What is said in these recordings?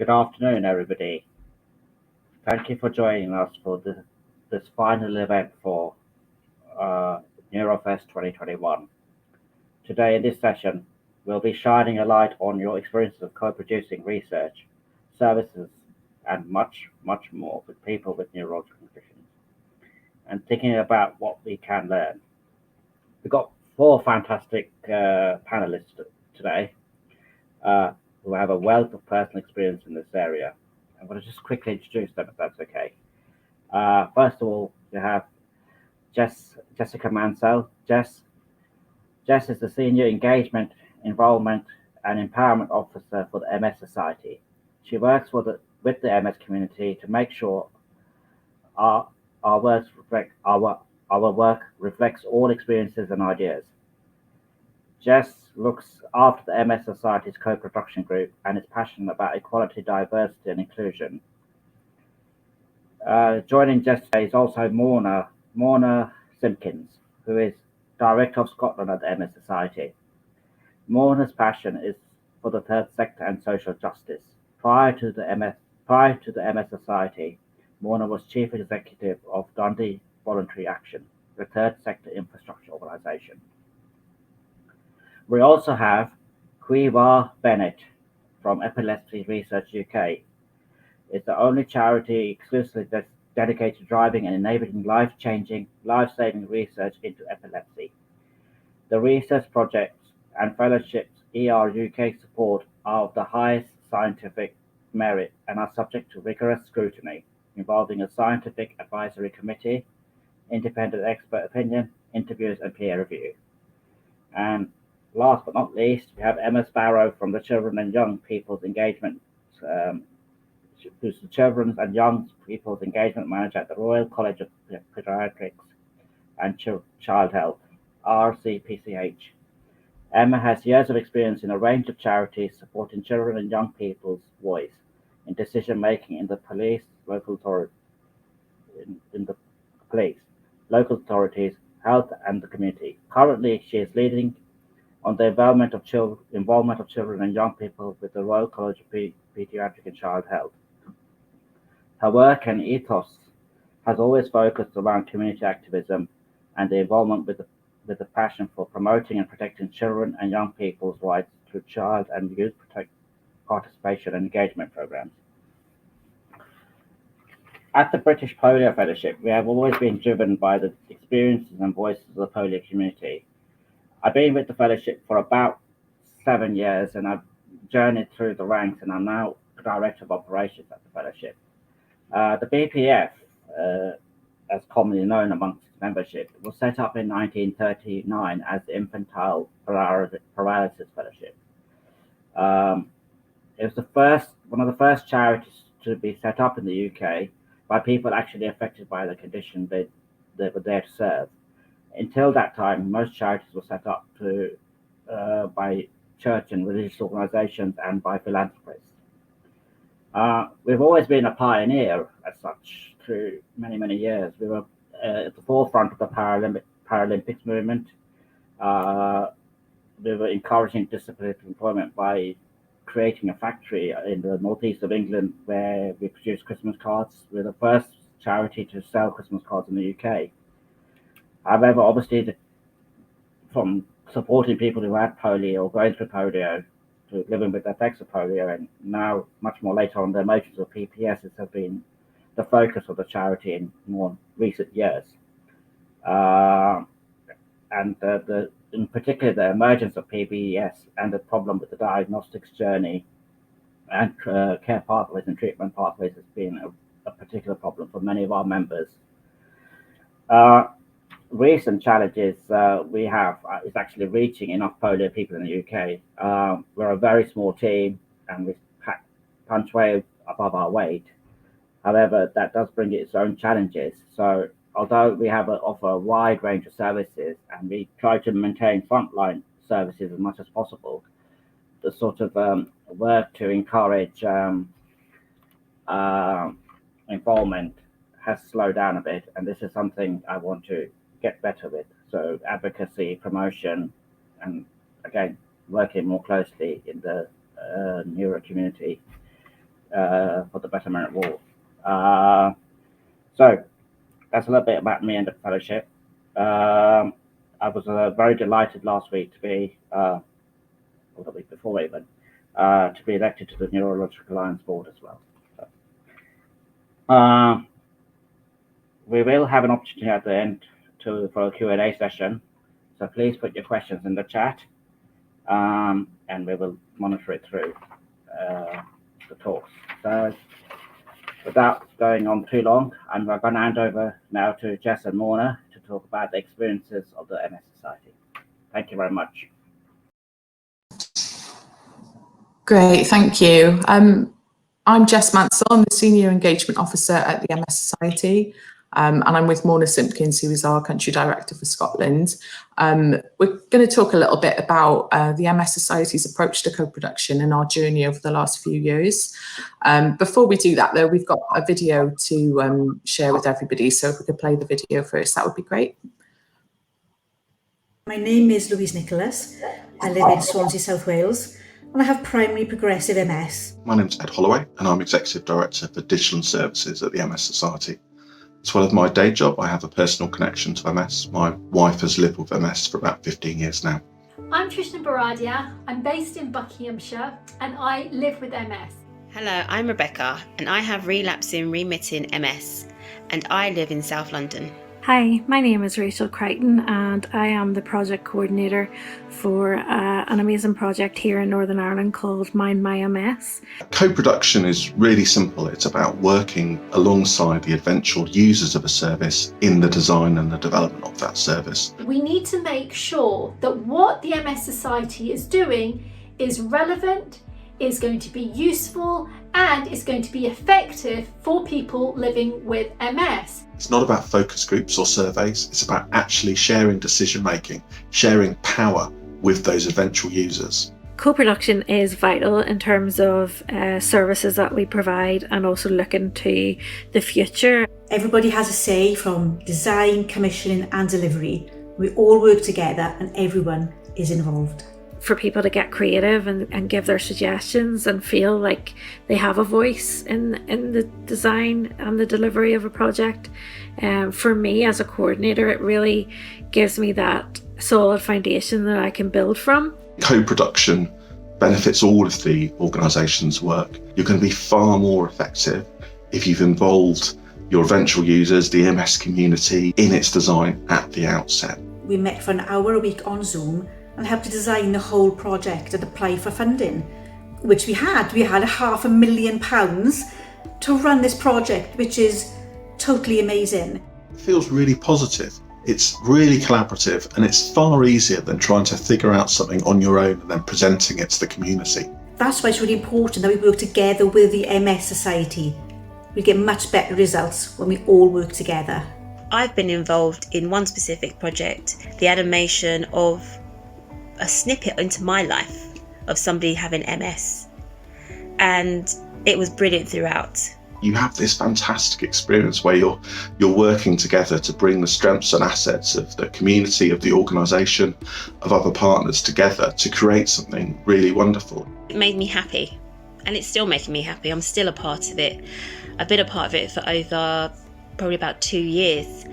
Good afternoon, everybody. Thank you for joining us for this final event for uh, NeuroFest2021. Today in this session, we'll be shining a light on your experiences of co-producing research, services, and much, much more with people with neurological conditions, and thinking about what we can learn. We've got four fantastic panelists today who have a wealth of personal experience in this area. I'm going to just quickly introduce them, if that's okay. First of all, we have Jessica Mansel. Jess is the Senior Engagement, Involvement and Empowerment Officer for the MS Society. She works with the MS community to make sure our work reflects all experiences and ideas. Jess looks after the MS Society's co-production group and is passionate about equality, diversity and inclusion. Joining Jess today is also Morna Simpkins, who is Director of Scotland at the MS Society. Morna's passion is for the third sector and social justice. Prior to the MS Society, Morna was Chief Executive of Dundee Voluntary Action, the third sector infrastructure organisation. We also have Twohig-Bennett from Epilepsy Research UK. It's the only charity exclusively dedicated to driving and enabling life-changing, life-saving research into epilepsy. The research projects and fellowships ER UK support are of the highest scientific merit and are subject to rigorous scrutiny, involving a scientific advisory committee, independent expert opinion, interviews and peer review. And last but not least, we have Emma Sparrow from the Children and Young People's Engagement, who's the Children's and Young People's Engagement Manager at the Royal College of Paediatrics and Child Health, RCPCH. Emma has years of experience in a range of charities supporting children and young people's voice in decision-making in the police, local authorities, health and the community. Currently, she is leading on the involvement of children and young people with the Royal College of Paediatrics and Child Health. Her work and ethos has always focused around community activism and the involvement with the passion for promoting and protecting children and young people's rights through child and youth participation and engagement programs. At the British Polio Fellowship, we have always been driven by the experiences and voices of the polio community. I've been with the fellowship for about 7 years and I've journeyed through the ranks and I'm now Director of Operations at the fellowship. The BPF, as commonly known amongst its membership, was set up in 1939 as the Infantile Paralysis Fellowship. It was one of the first charities to be set up in the UK by people actually affected by the condition they were there to serve. Until that time, most charities were set up by church and religious organisations and by philanthropists. We've always been a pioneer as such through many, many years. We were at the forefront of the Paralympics movement. We were encouraging disciplinary employment by creating a factory in the northeast of England where we produced Christmas cards. We're the first charity to sell Christmas cards in the UK. However, obviously, from supporting people who had polio or going through polio to living with the effects of polio, and now much more later on the emotions of PPS has been the focus of the charity in more recent years. And in particular, the emergence of PBS and the problem with the diagnostics journey and care pathways and treatment pathways has been a particular problem for many of our members. Recent challenges we have is actually reaching enough polio people in the UK. We're a very small team and we punch way above our weight. However, that does bring its own challenges. So although we offer a wide range of services and we try to maintain frontline services as much as possible, the sort of work to encourage involvement has slowed down a bit, and this is something I want to get better with. So advocacy, promotion, and again, working more closely in the neuro community for the betterment of all. So that's a little bit about me and the fellowship. I was very delighted last week to be, or the week before even, to be elected to the Neurological Alliance Board as well. So, we will have an opportunity at the end for a Q&A session. So please put your questions in the chat, and we will monitor it through the talks. So without going on too long, I'm going to hand over now to Jess and Morna to talk about the experiences of the MS Society. Thank you very much. Great, thank you. I'm Jess Mansel, I'm the Senior Engagement Officer at the MS Society, and I'm with Morna Simpkins, who is our Country Director for Scotland. We're going to talk a little bit about the MS Society's approach to co-production and our journey over the last few years. Before we do that, though, we've got a video to share with everybody, so if we could play the video first, that would be great. My name is Louise Nicholas. I live in Swansea, South Wales, and I have primary progressive MS. My name's Ed Holloway, and I'm Executive Director for Digital and Services at the MS Society. As well as my day job, I have a personal connection to MS. My wife has lived with MS for about 15 years now. I'm Trishna Baradia. I'm based in Buckinghamshire, and I live with MS. Hello, I'm Rebecca, and I have relapsing remitting MS, and I live in South London. Hi, my name is Rachel Kripen, and I am the project coordinator for an amazing project here in Northern Ireland called Mind My MS. Co-production is really simple. It's about working alongside the eventual users of a service in the design and the development of that service. We need to make sure that what the MS Society is doing is relevant, is going to be useful, and is going to be effective for people living with MS. It's not about focus groups or surveys, it's about actually sharing decision making, sharing power with those eventual users. Co-production is vital in terms of services that we provide and also looking to the future. Everybody has a say from design, commissioning and delivery. We all work together and everyone is involved. For people to get creative and give their suggestions and feel like they have a voice in the design and the delivery of a project. For me as a coordinator, it really gives me that solid foundation that I can build from. Co-production benefits all of the organisation's work. You're going to be far more effective if you've involved your eventual users, the MS community, in its design at the outset. We met for an hour a week on Zoom and helped to design the whole project and apply for funding, which we had. We had £500,000 to run this project, which is totally amazing. It feels really positive. It's really collaborative, and it's far easier than trying to figure out something on your own and then presenting it to the community. That's why it's really important that we work together with the MS Society. We get much better results when we all work together. I've been involved in one specific project, the animation of a snippet into my life of somebody having MS, and it was brilliant throughout. You have this fantastic experience where you're working together to bring the strengths and assets of the community, of the organisation, of other partners together to create something really wonderful. It made me happy, and it's still making me happy. I'm still a part of it. I've been a part of it for over probably about 2 years,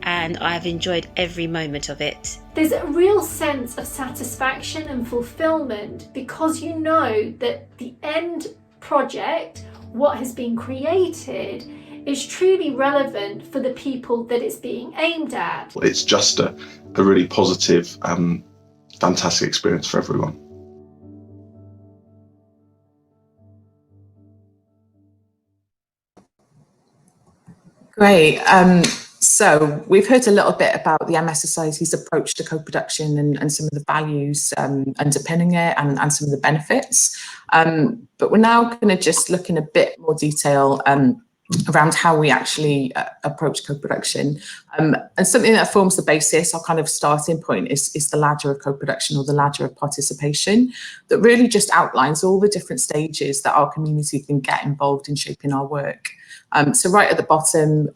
and I've enjoyed every moment of it. There's a real sense of satisfaction and fulfillment because you know that the end project, what has been created, is truly relevant for the people that it's being aimed at. It's just a really positive, fantastic experience for everyone. Great. So we've heard a little bit about the MS Society's approach to co-production and some of the values underpinning it and some of the benefits. But we're now going to just look in a bit more detail around how we actually approach co-production. And something that forms the basis, our kind of starting point, is the ladder of co-production, or the ladder of participation, that really just outlines all the different stages that our community can get involved in shaping our work. So right at the bottom,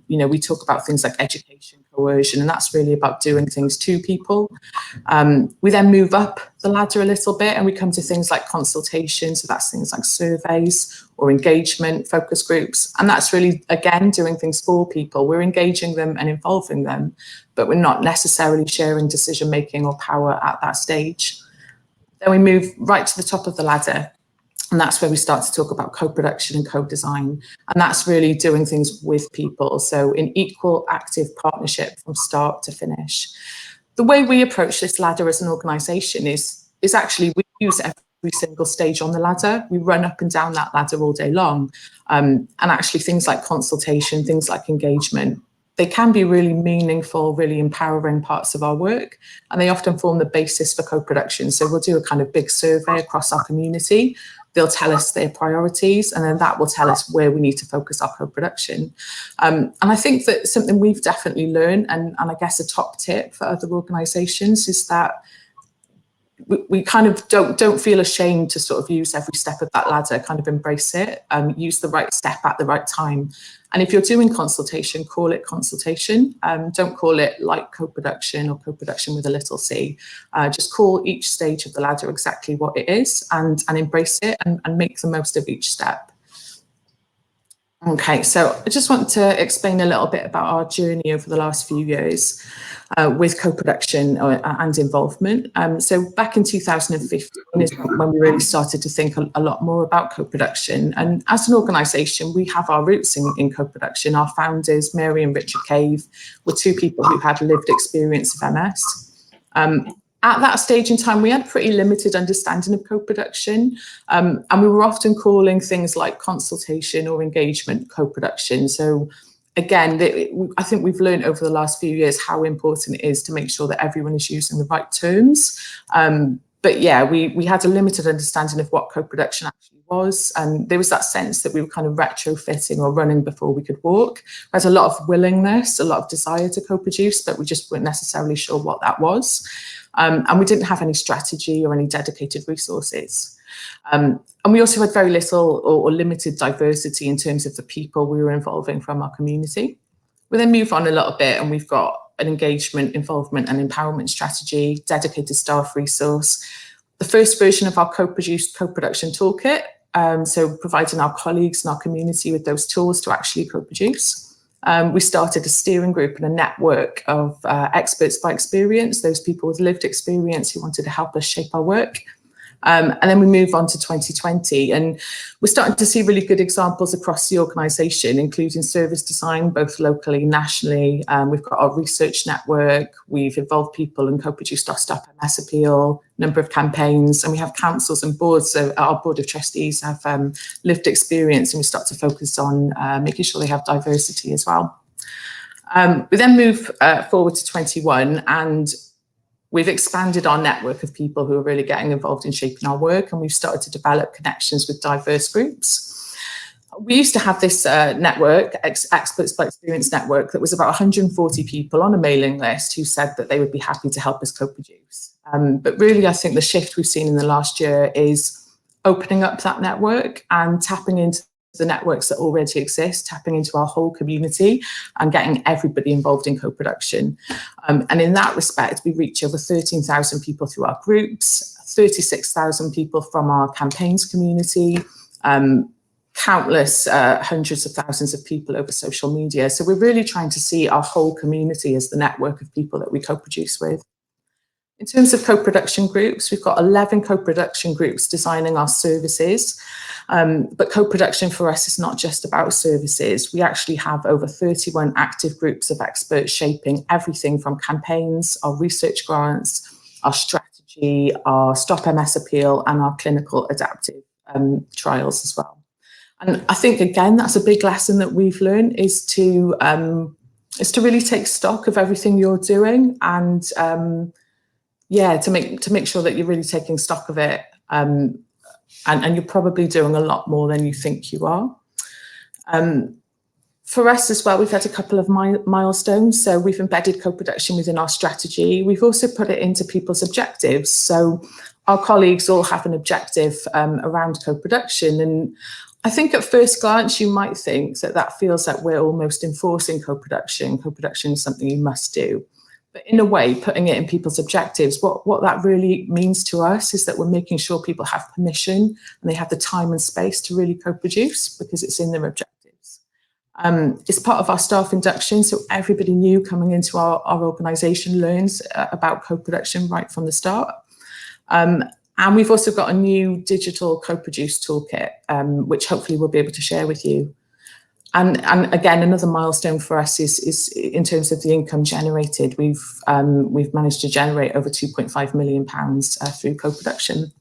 we talk about things like education, coercion, and that's really about doing things to people. We then move up the ladder a little bit, and we come to things like consultation. So that's things like surveys or engagement, focus groups. And that's really, again, doing things for people. We're engaging them and involving them, but we're not necessarily sharing decision-making or power at that stage. Then we move right to the top of the ladder. And that's where we start to talk about co-production and co-design. And that's really doing things with people. So in equal active partnership from start to finish. The way we approach this ladder as an organisation is actually we use every single stage on the ladder. We run up and down that ladder all day long. And actually things like consultation, things like engagement, they can be really meaningful, really empowering parts of our work. And they often form the basis for co-production. So we'll do a kind of big survey across our community. They'll tell us their priorities, and then that will tell us where we need to focus our co-production. And I think that something we've definitely learned, and I guess a top tip for other organisations, is that we kind of don't feel ashamed to sort of use every step of that ladder, kind of embrace it, use the right step at the right time. And if you're doing consultation, call it consultation. Don't call it like co-production or co-production with a little c. Just call each stage of the ladder exactly what it is and embrace it and make the most of each step. Okay, so I just want to explain a little bit about our journey over the last few years with co-production and involvement. So back in 2015 is when we really started to think a lot more about co-production. And as an organisation, we have our roots in co-production. Our founders, Mary and Richard Cave, were two people who had lived experience of MS. At that stage in time, we had pretty limited understanding of co-production, and we were often calling things like consultation or engagement co-production. So again, I think we've learned over the last few years how important it is to make sure that everyone is using the right terms. But yeah, we had a limited understanding of what co-production actually was, and there was that sense that we were kind of retrofitting or running before we could walk. We had a lot of willingness, a lot of desire to co-produce, but we just weren't necessarily sure what that was. And we didn't have any strategy or any dedicated resources. And we also had very little or limited diversity in terms of the people we were involving from our community. We then move on a little bit and we've got an engagement, involvement and empowerment strategy, dedicated staff resource, the first version of our co-produced co-production toolkit, so providing our colleagues in our community with those tools to actually co-produce. We started a steering group and a network of experts by experience, those people with lived experience who wanted to help us shape our work. And then we move on to 2020, and we're starting to see really good examples across the organisation, including service design, both locally, nationally. We've got our research network, we've involved people and co-produced our Stop MS appeal, number of campaigns, and we have councils and boards. So our board of trustees have lived experience, and we start to focus on making sure they have diversity as well. We then move forward to 21, and we've expanded our network of people who are really getting involved in shaping our work, and we've started to develop connections with diverse groups. We used to have this network, Experts by Experience network, that was about 140 people on a mailing list who said that they would be happy to help us co-produce. But really, I think the shift we've seen in the last year is opening up that network and tapping into the networks that already exist, tapping into our whole community and getting everybody involved in co-production. And in that respect, we reach over 13,000 people through our groups, 36,000 people from our campaigns community, countless hundreds of thousands of people over social media. So we're really trying to see our whole community as the network of people that we co-produce with. In terms of co-production groups, we've got 11 co-production groups designing our services. But co-production for us is not just about services. We actually have over 31 active groups of experts shaping everything from campaigns, our research grants, our strategy, our Stop MS appeal, and our clinical adaptive trials as well. And I think, again, that's a big lesson that we've learned is to really take stock of everything you're doing and yeah, to make sure that you're really taking stock of it. And you're probably doing a lot more than you think you are. For us as well, we've had a couple of milestones. So we've embedded co-production within our strategy. We've also put it into people's objectives. So our colleagues all have an objective around co-production. And I think at first glance, you might think that feels like we're almost enforcing co-production. Co-production is something you must do. But in a way, putting it in people's objectives, what that really means to us is that we're making sure people have permission and they have the time and space to really co-produce because it's in their objectives. It's part of our staff induction, so everybody new coming into our organisation learns about co-production right from the start. And we've also got a new digital co-produce toolkit, which hopefully we'll be able to share with you. And again, another milestone for us is in terms of the income generated. We've managed to generate over £2.5 million through co-production.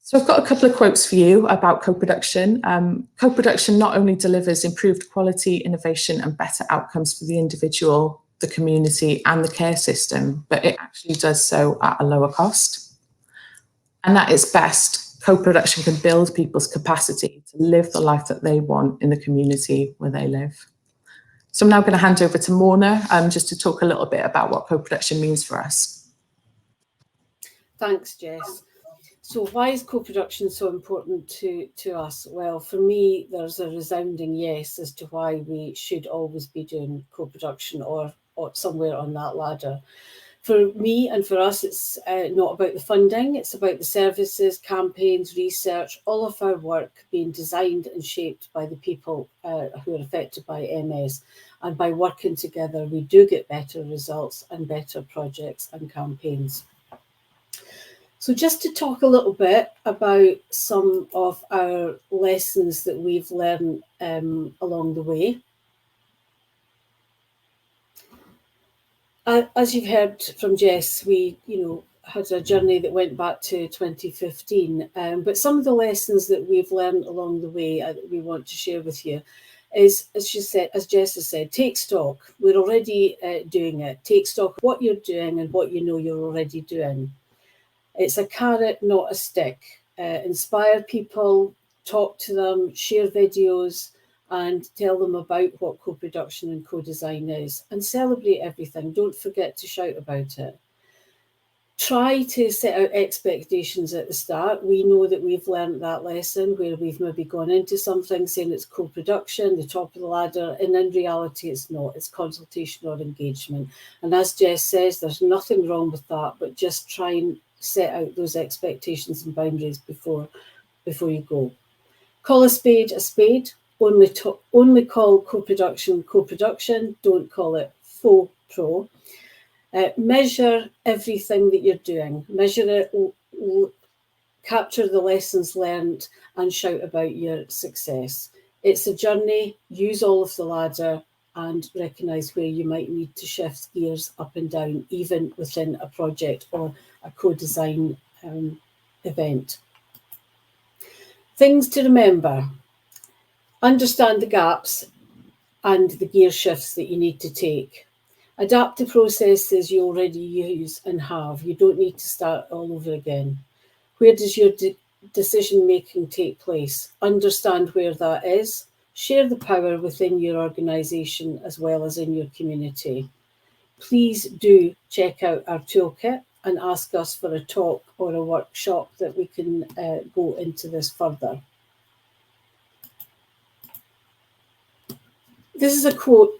So I've got a couple of quotes for you about co-production. Co-production not only delivers improved quality, innovation, and better outcomes for the individual, the community, and the care system, but it actually does so at a lower cost. And at its best, co-production can build people's capacity to live the life that they want in the community where they live. So I'm now going to hand over to Morna just to talk a little bit about what co-production means for us. Thanks, Jess. So why is co-production so important to us? Well, for me, there's a resounding yes as to why we should always be doing co-production or somewhere on that ladder. For me and for us, it's not about the funding, it's about the services, campaigns, research, all of our work being designed and shaped by the people who are affected by MS. And by working together, we do get better results and better projects and campaigns. So just to talk a little bit about some of our lessons that we've learned along the way. As you've heard from Jess, we had a journey that went back to 2015, but some of the lessons that we've learned along the way that we want to share with you is, as Jess has said, take stock. We're already doing it. Take stock of what you're doing and what you know you're already doing. It's a carrot, not a stick. Inspire people, talk to them, share videos, and tell them about what co-production and co-design is, and celebrate everything. Don't forget to shout about it. Try to set out expectations at the start. We know that we've learned that lesson where we've maybe gone into something saying it's co-production, the top of the ladder, and in reality it's not. It's consultation or engagement. And as Jess says, there's nothing wrong with that, but just try and set out those expectations and boundaries before you go. Call a spade a spade. Only call co-production co-production. Don't call it faux pro. Measure everything that you're doing. Measure it, capture the lessons learned, and shout about your success. It's a journey. Use all of the ladder and recognise where you might need to shift gears up and down, even within a project or a co-design event. Things to remember. Understand the gaps and the gear shifts that you need to take. Adapt to processes you already use and have. You don't need to start all over again. Where does your decision making take place? Understand where that is. Share the power within your organisation as well as in your community. Please do check out our toolkit and ask us for a talk or a workshop that we can go into this further. This is a quote,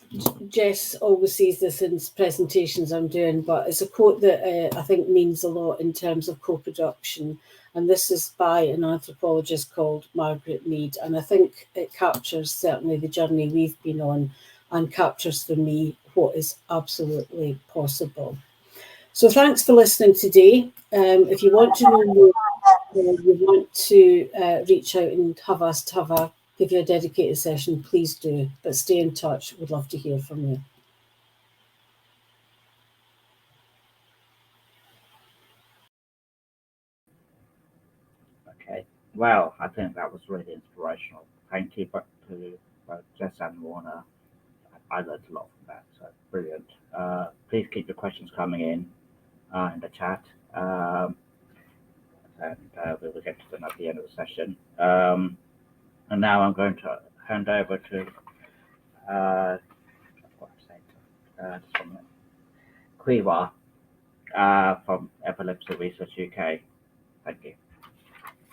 Jess always sees this in presentations I'm doing, but it's a quote that I think means a lot in terms of co-production. And this is by an anthropologist called Margaret Mead. And I think it captures certainly the journey we've been on and captures for me what is absolutely possible. So thanks for listening today. If you want to know more, you want to reach out and have us to give you a dedicated session, please do. But stay in touch. We'd love to hear from you. Okay. Well, I think that was really inspirational. Thank you to both Jess and Morna. I learned a lot from that, so brilliant. Please keep the questions coming in the chat, and we will get to them at the end of the session. And now I'm going to hand over to Caoimhe from Epilepsy Research UK. Thank you.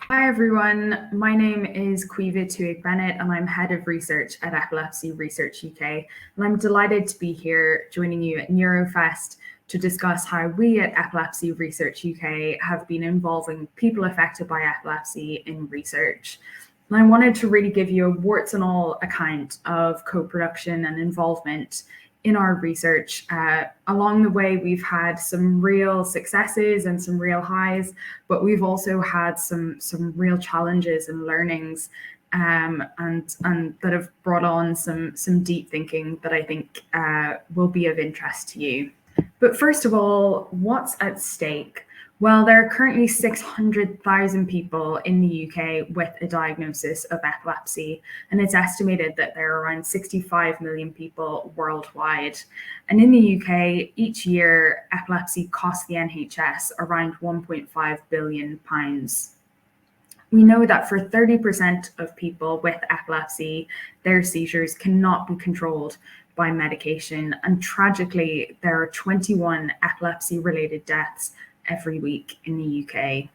Hi everyone, my name is Twohig-Bennett and I'm Head of Research at Epilepsy Research UK, and I'm delighted to be here joining you at NeuroFest to discuss how we at Epilepsy Research UK have been involving people affected by epilepsy in research. And I wanted to really give you a warts and all account of co-production and involvement in our research. Along the way, we've had some real successes and some real highs, but we've also had some real challenges and learnings, and that have brought on some deep thinking that I think will be of interest to you. But first of all, what's at stake? Well, there are currently 600,000 people in the UK with a diagnosis of epilepsy, and it's estimated that there are around 65 million people worldwide. And in the UK, each year, epilepsy costs the NHS around £1.5 billion. We know that for 30% of people with epilepsy, their seizures cannot be controlled by medication. And tragically, there are 21 epilepsy-related deaths every week in the UK.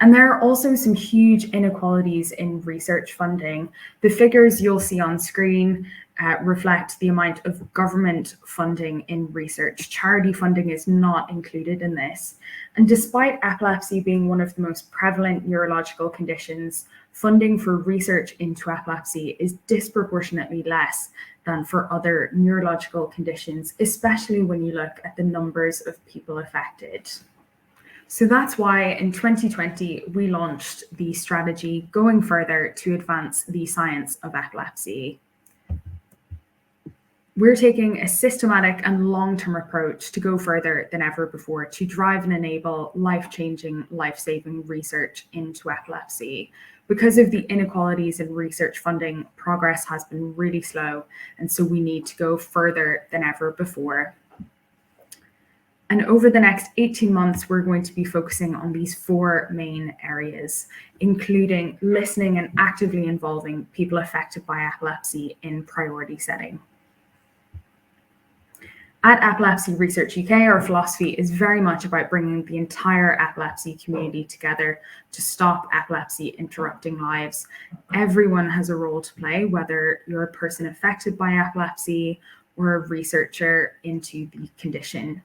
And there are also some huge inequalities in research funding. The figures you'll see on screen reflect the amount of government funding in research. Charity funding is not included in this. And despite epilepsy being one of the most prevalent neurological conditions, funding for research into epilepsy is disproportionately less than for other neurological conditions, especially when you look at the numbers of people affected. So that's why in 2020, we launched the strategy Going Further to Advance the Science of Epilepsy. We're taking a systematic and long-term approach to go further than ever before to drive and enable life-changing, life-saving research into epilepsy. Because of the inequalities in research funding, progress has been really slow, and so we need to go further than ever before. And over the next 18 months, we're going to be focusing on these 4 main areas, including listening and actively involving people affected by epilepsy in priority setting. At Epilepsy Research UK, our philosophy is very much about bringing the entire epilepsy community together to stop epilepsy interrupting lives. Everyone has a role to play, whether you're a person affected by epilepsy or a researcher into the condition.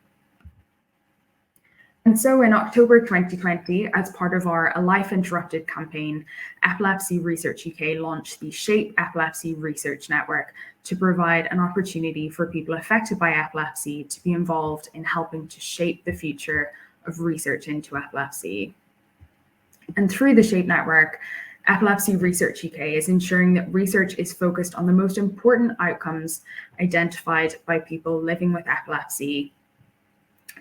And so in October 2020, as part of our A Life Interrupted campaign, Epilepsy Research UK launched the Shape Epilepsy Research Network to provide an opportunity for people affected by epilepsy to be involved in helping to shape the future of research into epilepsy. And through the Shape Network, Epilepsy Research UK is ensuring that research is focused on the most important outcomes identified by people living with epilepsy,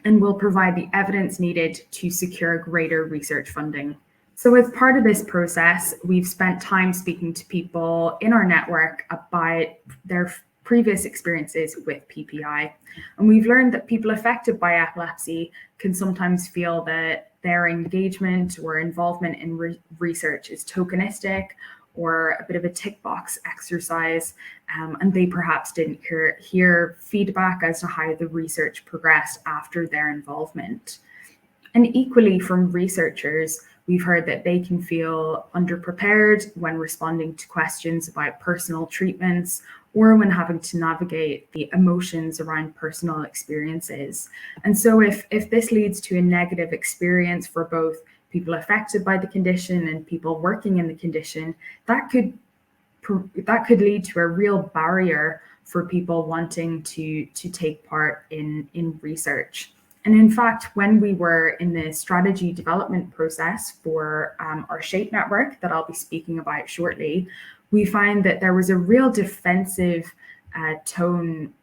and will provide the evidence needed to secure greater research funding. So as part of this process, we've spent time speaking to people in our network about their previous experiences with PPI. And we've learned that people affected by epilepsy can sometimes feel that their engagement or involvement in research is tokenistic or a bit of a tick box exercise, and they perhaps didn't hear feedback as to how the research progressed after their involvement. And equally from researchers, we've heard that they can feel underprepared when responding to questions about personal treatments or when having to navigate the emotions around personal experiences. And so if this leads to a negative experience for both people affected by the condition and people working in the condition, that could lead to a real barrier for people wanting to take part in research. And in fact, when we were in the strategy development process for our Shape network that I'll be speaking about shortly, we find that there was a real defensive tone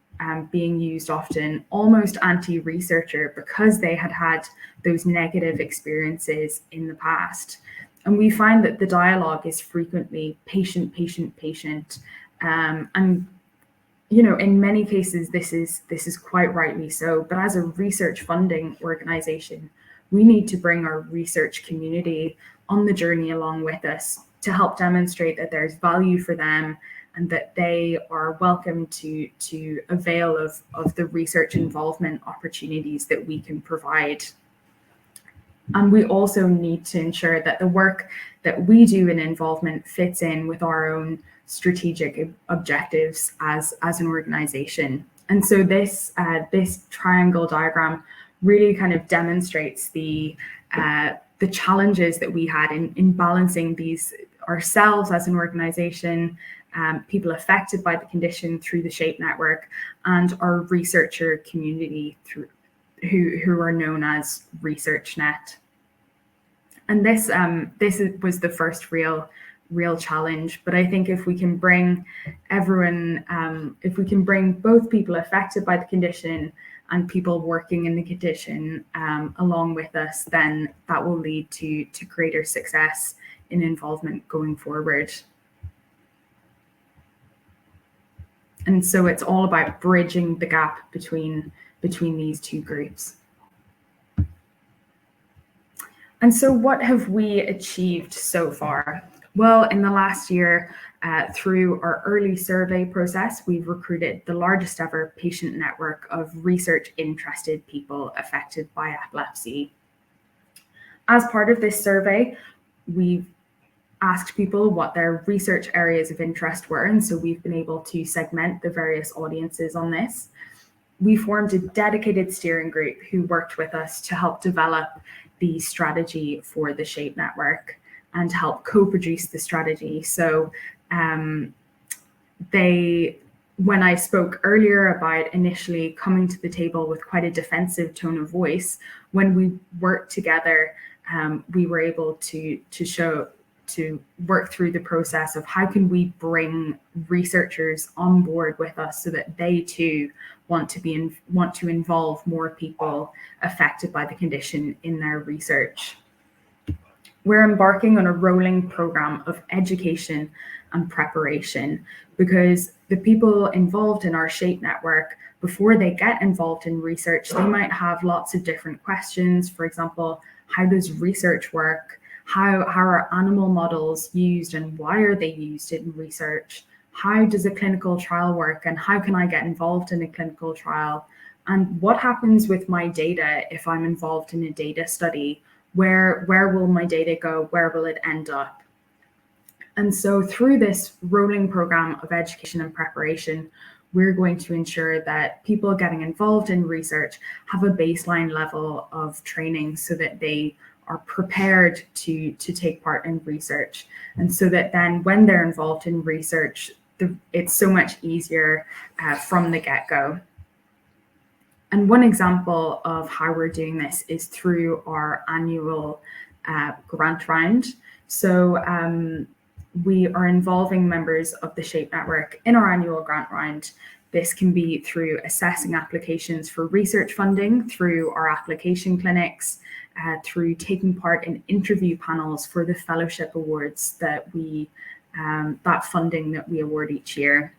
being used often, almost anti-researcher, because they had had those negative experiences in the past. And we find that the dialogue is frequently patient, patient, patient. And you know, in many cases, this is quite rightly so. But as a research funding organization, we need to bring our research community on the journey along with us to help demonstrate that there's value for them and that they are welcome to avail of the research involvement opportunities that we can provide. And we also need to ensure that the work that we do in involvement fits in with our own strategic objectives as an organization. And so this triangle diagram really kind of demonstrates the challenges that we had in balancing these ourselves as an organization, people affected by the condition through the SHAPE network, and our researcher community who are known as ResearchNet. And this was the first real challenge. But I think if we can bring everyone, if we can bring both people affected by the condition and people working in the condition along with us, then that will lead to greater success in involvement going forward. And so it's all about bridging the gap between these two groups. And so what have we achieved so far? Well, in the last year, through our early survey process, we've recruited the largest ever patient network of research interested people affected by epilepsy. As part of this survey, we've asked people what their research areas of interest were, and so we've been able to segment the various audiences on this. We formed a dedicated steering group who worked with us to help develop the strategy for the SHAPE network and help co-produce the strategy. So when I spoke earlier about initially coming to the table with quite a defensive tone of voice, when we worked together, we were able to work through the process of how can we bring researchers on board with us so that they too want to involve more people affected by the condition in their research. We're embarking on a rolling program of education and preparation because the people involved in our SHAPE network, before they get involved in research, they might have lots of different questions. For example, how does research work? How are animal models used and why are they used in research? How does a clinical trial work and how can I get involved in a clinical trial? And what happens with my data if I'm involved in a data study? Where will my data go? Where will it end up? And so through this rolling program of education and preparation, we're going to ensure that people getting involved in research have a baseline level of training so that they are prepared to take part in research. And so that then when they're involved in research, it's so much easier from the get-go. And one example of how we're doing this is through our annual grant round. So we are involving members of the SHAPE network in our annual grant round. This can be through assessing applications for research funding, through our application clinics, through taking part in interview panels for the fellowship awards that that funding that we award each year.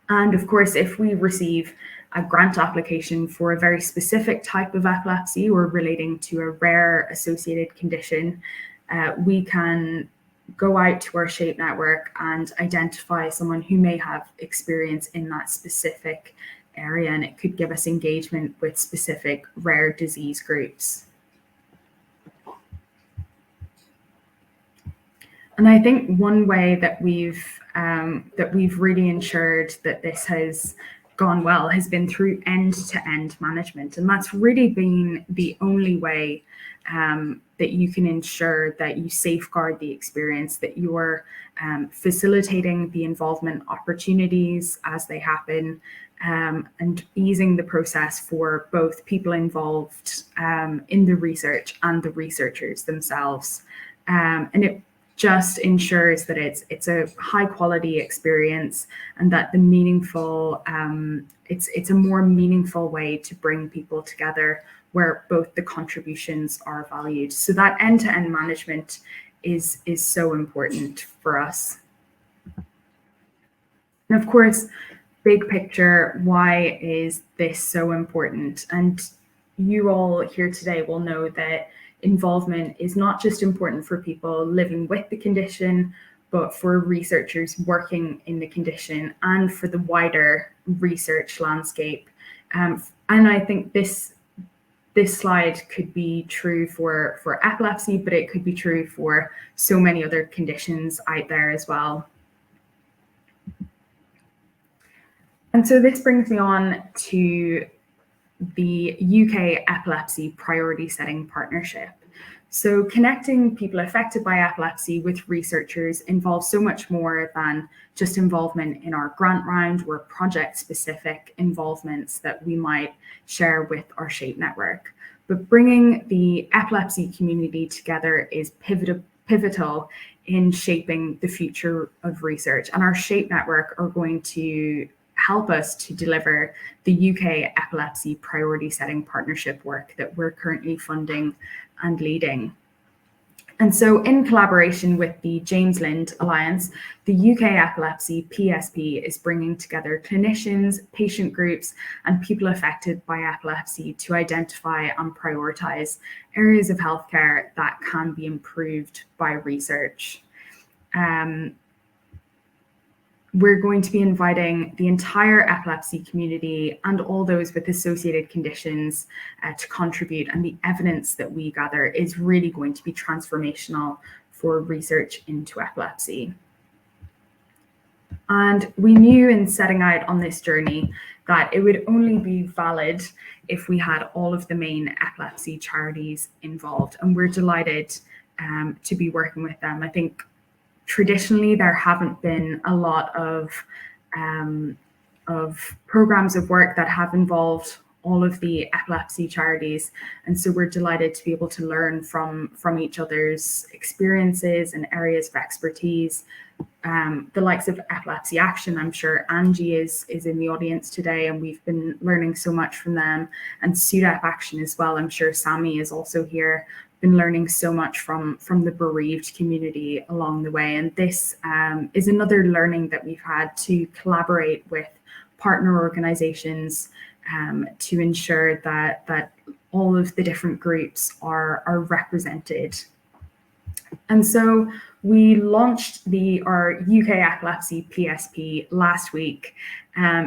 And of course, if we receive a grant application for a very specific type of epilepsy or relating to a rare associated condition, we can go out to our SHAPE network and identify someone who may have experience in that specific area, and it could give us engagement with specific rare disease groups. And I think one way that we've really ensured that this has gone well has been through end-to-end management, and that's really been the only way that you can ensure that you safeguard the experience, that you are facilitating the involvement opportunities as they happen, and easing the process for both people involved in the research and the researchers themselves. And it just ensures that it's a high quality experience and that the meaningful, it's a more meaningful way to bring people together where both the contributions are valued. So that end-to-end management is so important for us. And of course, big picture, why is this so important? And you all here today will know that involvement is not just important for people living with the condition, but for researchers working in the condition and for the wider research landscape. And I think this this slide could be true for epilepsy, but it could be true for so many other conditions out there as well. And so this brings me on to the UK Epilepsy Priority Setting Partnership. So connecting people affected by epilepsy with researchers involves so much more than just involvement in our grant round or project-specific involvements that we might share with our SHAPE network. But bringing the epilepsy community together is pivotal in shaping the future of research. And our SHAPE network are going to help us to deliver the UK Epilepsy Priority Setting Partnership work that we're currently funding and leading. And so in collaboration with the James Lind Alliance, the UK Epilepsy PSP is bringing together clinicians, patient groups, and people affected by epilepsy to identify and prioritise areas of healthcare that can be improved by research. We're going to be inviting the entire epilepsy community and all those with associated conditions to contribute, and the evidence that we gather is really going to be transformational for research into epilepsy. And we knew in setting out on this journey that it would only be valid if we had all of the main epilepsy charities involved, and we're delighted to be working with them. I think traditionally, there haven't been a lot of programs of work that have involved all of the epilepsy charities. And so we're delighted to be able to learn from each other's experiences and areas of expertise. The likes of Epilepsy Action, I'm sure Angie is in the audience today, and we've been learning so much from them. And SUDEP Action as well, I'm sure Sammy is also here. Been learning so much from the bereaved community along the way. And this is another learning that we've had to collaborate with partner organizations to ensure that all of the different groups are represented. And so we launched our UK Epilepsy PSP last week.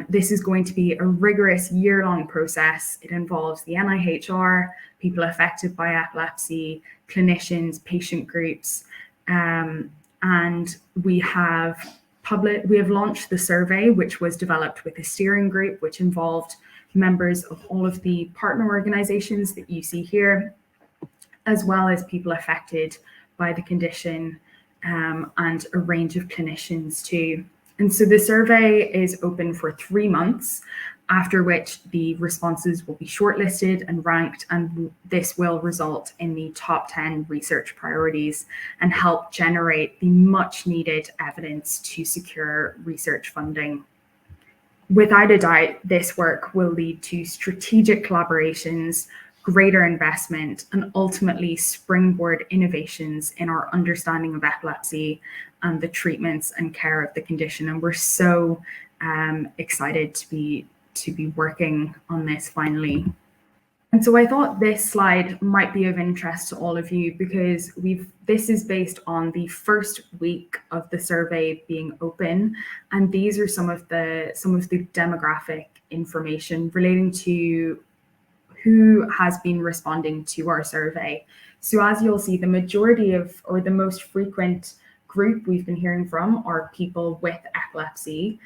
This is going to be a rigorous year-long process. It involves the NIHR, people affected by epilepsy, clinicians, patient groups, and we have launched the survey, which was developed with a steering group, which involved members of all of the partner organizations that you see here, as well as people affected by the condition, and a range of clinicians too. And so the survey is open for 3 months, after which the responses will be shortlisted and ranked, and this will result in the top 10 research priorities and help generate the much needed evidence to secure research funding. Without a doubt, this work will lead to strategic collaborations, greater investment, and ultimately springboard innovations in our understanding of epilepsy and the treatments and care of the condition. And we're so excited to be working on this finally. And so I thought this slide might be of interest to all of you, because this is based on the first week of the survey being open, and these are some of the demographic information relating to who has been responding to our survey. So as you'll see, the majority or the most frequent group we've been hearing from are people with epilepsy.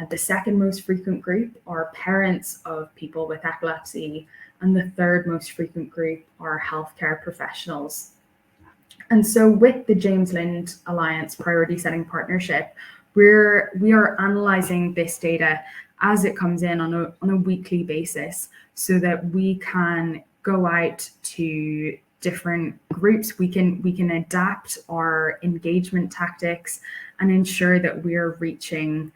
The second most frequent group are parents of people with epilepsy, and the third most frequent group are healthcare professionals. And so with the James Lind Alliance Priority Setting Partnership, we are analysing this data as it comes in on a weekly basis, so that we can go out to different groups. We can adapt our engagement tactics and ensure that we're reaching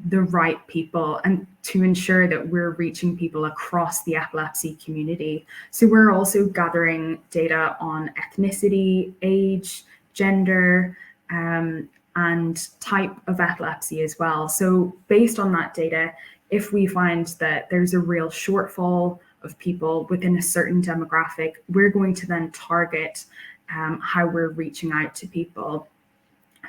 the right people, and to ensure that we're reaching people across the epilepsy community. So we're also gathering data on ethnicity, age, gender, and type of epilepsy as well. So based on that data, if we find that there's a real shortfall of people within a certain demographic, we're going to then target how we're reaching out to people.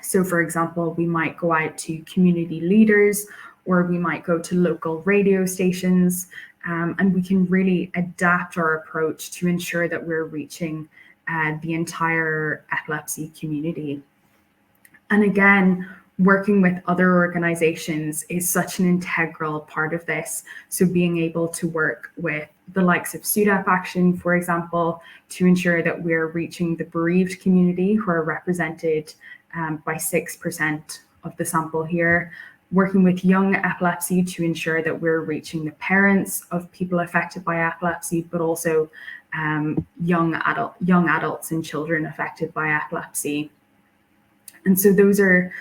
So for example, we might go out to community leaders or we might go to local radio stations, and we can really adapt our approach to ensure that we're reaching the entire epilepsy community. And again, working with other organizations is such an integral part of this. So being able to work with the likes of SUDEP Action, for example, to ensure that we're reaching the bereaved community, who are represented by 6% of the sample here, working with Young Epilepsy to ensure that we're reaching the parents of people affected by epilepsy, but also young adults and children affected by epilepsy. And so those are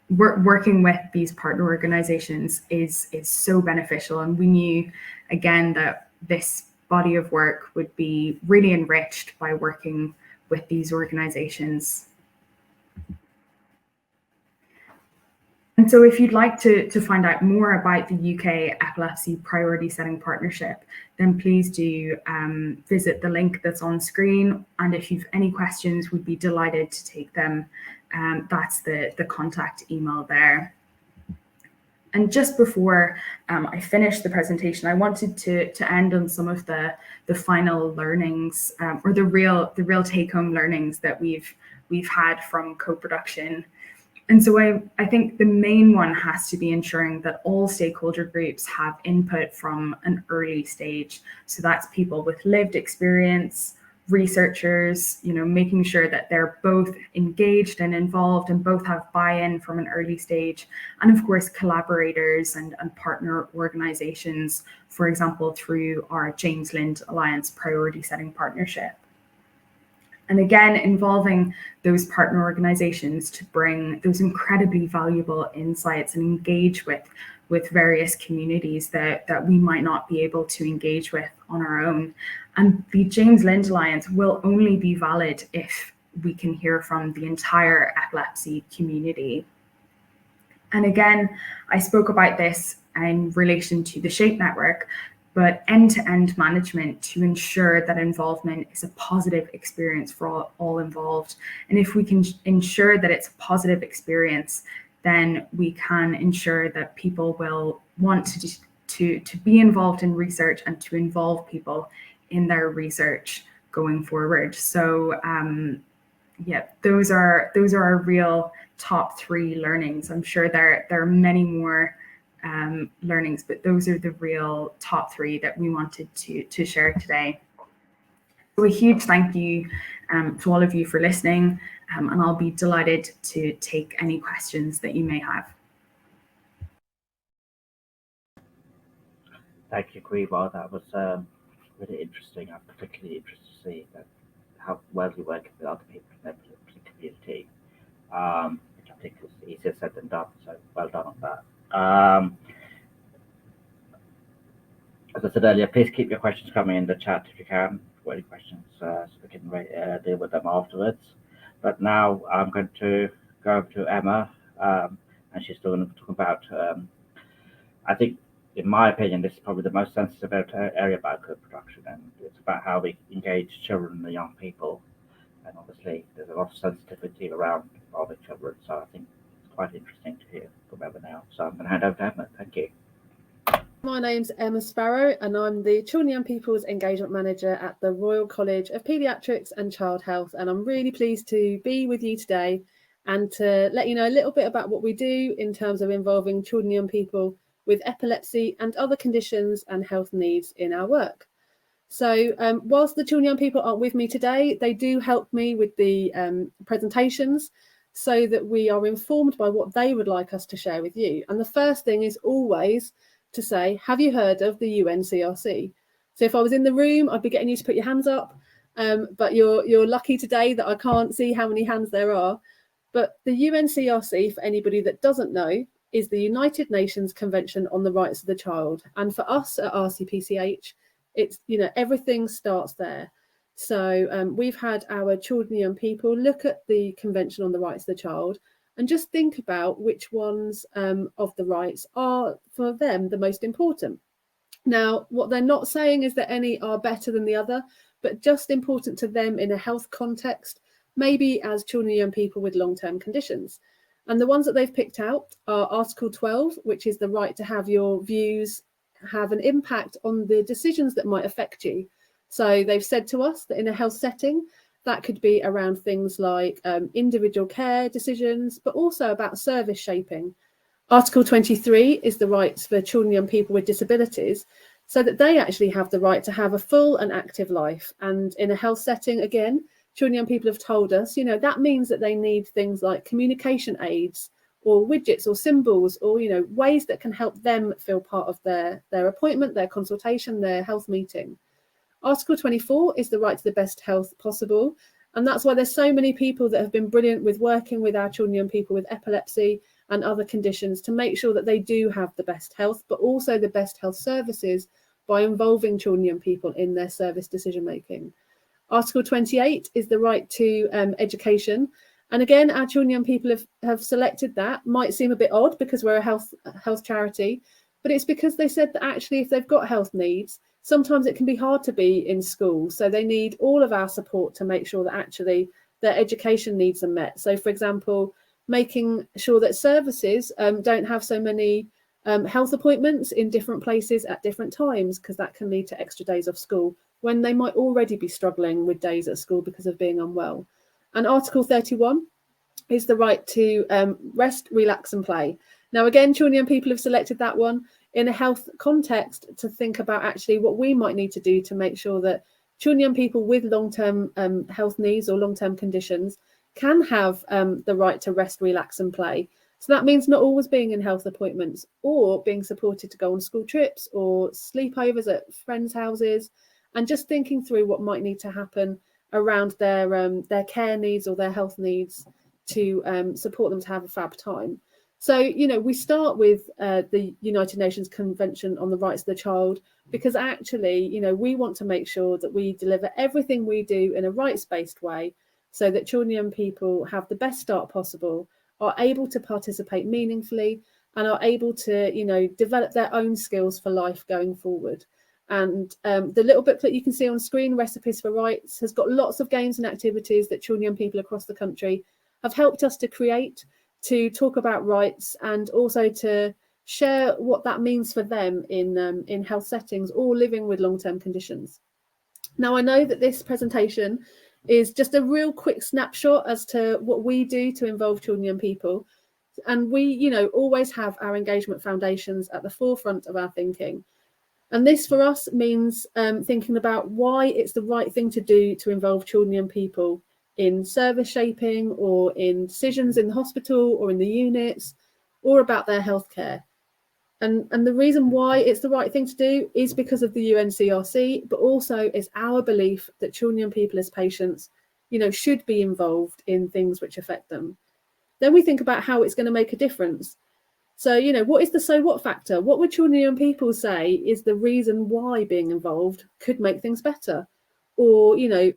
working with these partner organizations is so beneficial. And we knew, again, that this body of work would be really enriched by working with these organizations. And so if you'd like to find out more about the UK Epilepsy Priority Setting Partnership, then please do visit the link that's on screen. And if you've any questions, we'd be delighted to take them. That's the contact email there. And just before I finish the presentation, I wanted to end on some of the final learnings, or the real take-home learnings that we've had from co-production. And so I think the main one has to be ensuring that all stakeholder groups have input from an early stage. So that's people with lived experience, researchers, making sure that they're both engaged and involved and both have buy-in from an early stage. And of course, collaborators and partner organizations, for example, through our James Lind Alliance Priority Setting Partnership. And again, involving those partner organizations to bring those incredibly valuable insights and engage with various communities that we might not be able to engage with on our own. And the James Lind Alliance will only be valid if we can hear from the entire epilepsy community. And again, I spoke about this in relation to the SHAPE network, but end-to-end management to ensure that involvement is a positive experience for all involved. And if we can ensure that it's a positive experience, then we can ensure that people will want to be involved in research and to involve people in their research going forward. So yeah, those are our real top 3 learnings. I'm sure there are many more learnings, but those are the real top 3 that we wanted to share today. So a huge thank you to all of you for listening, and I'll be delighted to take any questions that you may have. Thank you, Kripen. That was really interesting. I'm particularly interested to see how well you work with other people in the community, which I think is easier said than done. So well done on that. As I said earlier, please keep your questions coming in the chat if you can. For any questions, so we can deal with them afterwards. But now I'm going to go over to Emma, and she's going to talk about, I think, in my opinion, this is probably the most sensitive area about co-production, and it's about how we engage children and young people. And obviously, there's a lot of sensitivity around involving children, so I think it's quite interesting to hear from Emma now. So I'm going to hand over to Emma. Thank you. My name's Emma Sparrow, and I'm the Children and Young People's Engagement Manager at the Royal College of Paediatrics and Child Health. And I'm really pleased to be with you today and to let you know a little bit about what we do in terms of involving children and young people with epilepsy and other conditions and health needs in our work. So whilst the children and young people aren't with me today, they do help me with the presentations so that we are informed by what they would like us to share with you. And the first thing is always to say, have you heard of the UNCRC? So if I was in the room, I'd be getting you to put your hands up, but you're lucky today that I can't see how many hands there are. But the UNCRC, for anybody that doesn't know, is the United Nations Convention on the Rights of the Child. And for us at RCPCH, it's, everything starts there. So we've had our children and young people look at the Convention on the Rights of the Child and just think about which ones of the rights are, for them, the most important. Now, what they're not saying is that any are better than the other, but just important to them in a health context, maybe as children and young people with long-term conditions. And the ones that they've picked out are Article 12, which is the right to have your views have an impact on the decisions that might affect you. So they've said to us that in a health setting, that could be around things like individual care decisions, but also about service shaping. Article 23 is the rights for children and young people with disabilities, so that they actually have the right to have a full and active life. And in a health setting, again, children and young people have told us, you know, that means that they need things like communication aids or widgets or symbols or, you know, ways that can help them feel part of their appointment, their consultation, their health meeting. Article 24 is the right to the best health possible. And that's why there's so many people that have been brilliant with working with our children and young people with epilepsy and other conditions to make sure that they do have the best health, but also the best health services by involving children and young people in their service decision making. Article 28 is the right to education. And again, our children and young people have selected that. Might seem a bit odd because we're a health charity, but it's because they said that actually if they've got health needs, sometimes it can be hard to be in school. So they need all of our support to make sure that actually their education needs are met. So for example, making sure that services don't have so many health appointments in different places at different times, because that can lead to extra days off school when they might already be struggling with days at school because of being unwell. And Article 31 is the right to rest, relax and play. Now, again, children and young people have selected that one in a health context to think about actually what we might need to do to make sure that children and young people with long-term health needs or long-term conditions can have the right to rest, relax and play. So that means not always being in health appointments or being supported to go on school trips or sleepovers at friends' houses, and just thinking through what might need to happen around their care needs or their health needs to support them to have a fab time. So, you know, we start with the United Nations Convention on the Rights of the Child, because actually, you know, we want to make sure that we deliver everything we do in a rights-based way so that children and young people have the best start possible, are able to participate meaningfully, and are able to, you know, develop their own skills for life going forward. And the little booklet you can see on screen, Recipes for Rights, has got lots of games and activities that children and young people across the country have helped us to create, to talk about rights and also to share what that means for them in health settings or living with long-term conditions. Now, I know that this presentation is just a real quick snapshot as to what we do to involve children and young people. And we, you know, always have our engagement foundations at the forefront of our thinking. And this for us means thinking about why it's the right thing to do to involve children and young people in service shaping or in decisions in the hospital or in the units or about their healthcare. And the reason why it's the right thing to do is because of the UNCRC, but also it's our belief that children and young people as patients, you know, should be involved in things which affect them. Then we think about how it's going to make a difference. So, you know, what is the so what factor? What would children and young people say is the reason why being involved could make things better? Or, you know,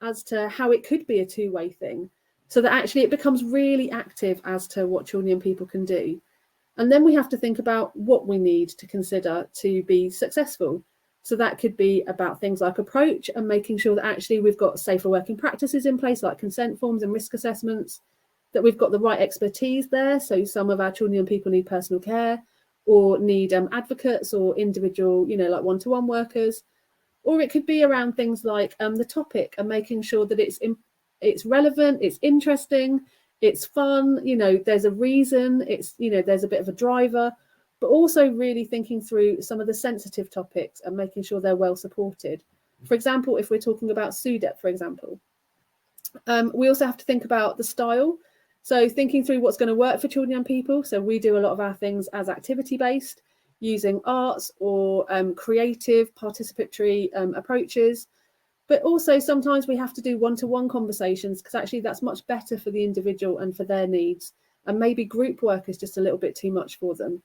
as to how it could be a two-way thing, so that actually it becomes really active as to what children and young people can do. And then we have to think about what we need to consider to be successful. So that could be about things like approach and making sure that actually we've got safer working practices in place, like consent forms and risk assessments, that we've got the right expertise there. So some of our children and young people need personal care or need advocates or individual, you know, like one-to-one workers. Or it could be around things like the topic and making sure that it's relevant, it's interesting, it's fun, you know, there's a reason, it's, you know, there's a bit of a driver, but also really thinking through some of the sensitive topics and making sure they're well supported. For example, if we're talking about SUDEP, for example, we also have to think about the style. So thinking through what's going to work for children and young people. So we do a lot of our things as activity-based, using arts or creative participatory approaches. But also sometimes we have to do one-to-one conversations, because actually that's much better for the individual and for their needs. And maybe group work is just a little bit too much for them.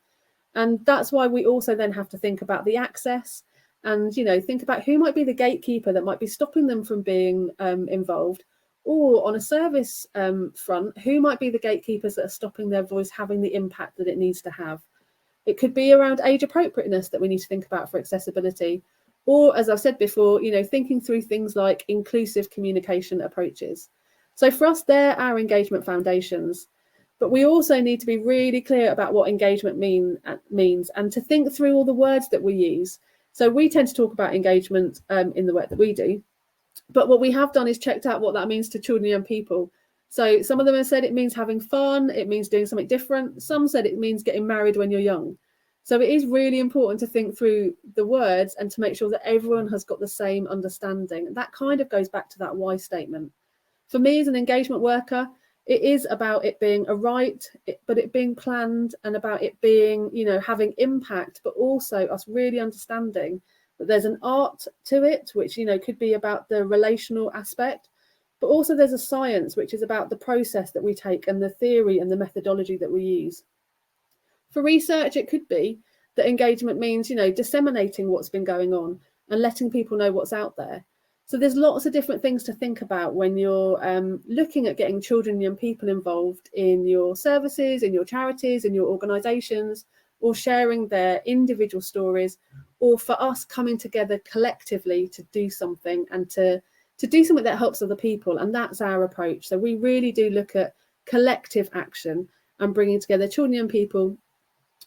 And that's why we also then have to think about the access and, you know, think about who might be the gatekeeper that might be stopping them from being involved. Or on a service front, who might be the gatekeepers that are stopping their voice having the impact that it needs to have. It could be around age appropriateness that we need to think about for accessibility. Or, as I've said before, you know, thinking through things like inclusive communication approaches. So for us, they're our engagement foundations. But we also need to be really clear about what engagement means and to think through all the words that we use. So we tend to talk about engagement in the work that we do. But what we have done is checked out what that means to children and young people. So some of them have said it means having fun, it means doing something different. Some said it means getting married when you're young. So it is really important to think through the words and to make sure that everyone has got the same understanding. And that kind of goes back to that why statement. For me as an engagement worker, it is about it being a right, but it being planned, and about it being, having impact, but also us really understanding that there's an art to it, which, could be about the relational aspect, but also there's a science, which is about the process that we take and the theory and the methodology that we use. For research, it could be that engagement means, disseminating what's been going on and letting people know what's out there. So there's lots of different things to think about when you're looking at getting children and young people involved in your services, in your charities, in your organisations, or sharing their individual stories, or for us coming together collectively to do something and to do something that helps other people. And that's our approach. So we really do look at collective action and bringing together children and young people